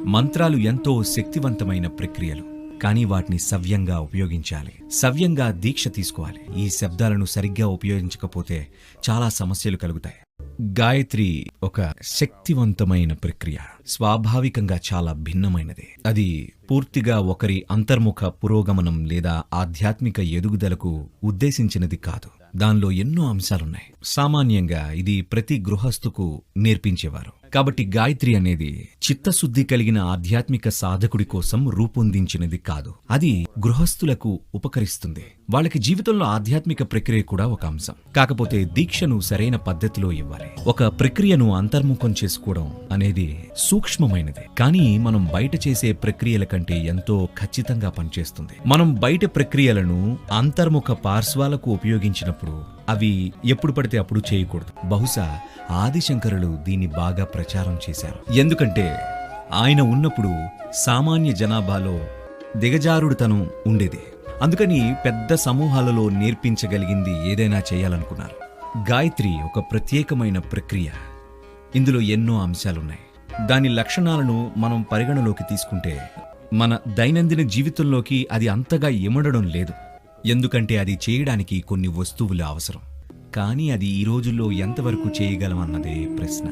మంత్రాలు ఎంతో శక్తివంతమైన ప్రక్రియలు, కానీ వాటిని సవ్యంగా ఉపయోగించాలి. సవ్యంగా దీక్ష తీసుకోవాలి. ఈ శబ్దాలను సరిగ్గా ఉపయోగించకపోతే చాలా సమస్యలు కలుగుతాయి. గాయత్రి ఒక శక్తివంతమైన ప్రక్రియ. స్వాభావికంగా చాలా భిన్నమైనది. అది పూర్తిగా ఒకరి అంతర్ముఖ పురోగమనం లేదా ఆధ్యాత్మిక ఎదుగుదలకు ఉద్దేశించినది కాదు. దానిలో ఎన్నో అంశాలున్నాయి. సామాన్యంగా ఇది ప్రతి గృహస్థుకు నేర్పించేవారు. కాబట్టి గాయత్రి అనేది చిత్తశుద్ధి కలిగిన ఆధ్యాత్మిక సాధకుడి కోసం రూపొందించినది కాదు. అది గృహస్థులకు ఉపకరిస్తుంది. వాళ్ళకి జీవితంలో ఆధ్యాత్మిక ప్రక్రియ కూడా ఒక అంశం. కాకపోతే దీక్షను సరైన పద్ధతిలో ఇవ్వాలి. ఒక ప్రక్రియను అంతర్ముఖం చేసుకోవడం అనేది సూక్ష్మమైనది, కానీ మనం బయట చేసే ప్రక్రియల కంటే ఎంతో ఖచ్చితంగా పనిచేస్తుంది. మనం బయట ప్రక్రియలను అంతర్ముఖ పార్శ్వాలకు ఉపయోగించినప్పుడు అవి ఎప్పుడు పడితే అప్పుడు చేయకూడదు. బహుశా ఆదిశంకరులు దీన్ని బాగా ప్రచారం చేశారు. ఎందుకంటే ఆయన ఉన్నప్పుడు సామాన్య జనాభాలో దిగజారుడుతనం ఉండేది. అందుకని పెద్ద సమూహాలలో నేర్పించగలిగింది ఏదైనా చేయాలనుకున్నారు. గాయత్రి ఒక ప్రత్యేకమైన ప్రక్రియ. ఇందులో ఎన్నో అంశాలున్నాయి. దాని లక్షణాలను మనం పరిగణలోకి తీసుకుంటే మన దైనందిన జీవితంలోకి అది అంతగా ఇమడడం లేదు. ఎందుకంటే అది చేయడానికి కొన్ని వస్తువులు అవసరం. కానీ అది ఈ రోజుల్లో ఎంతవరకు చేయగలమన్నదే ప్రశ్న.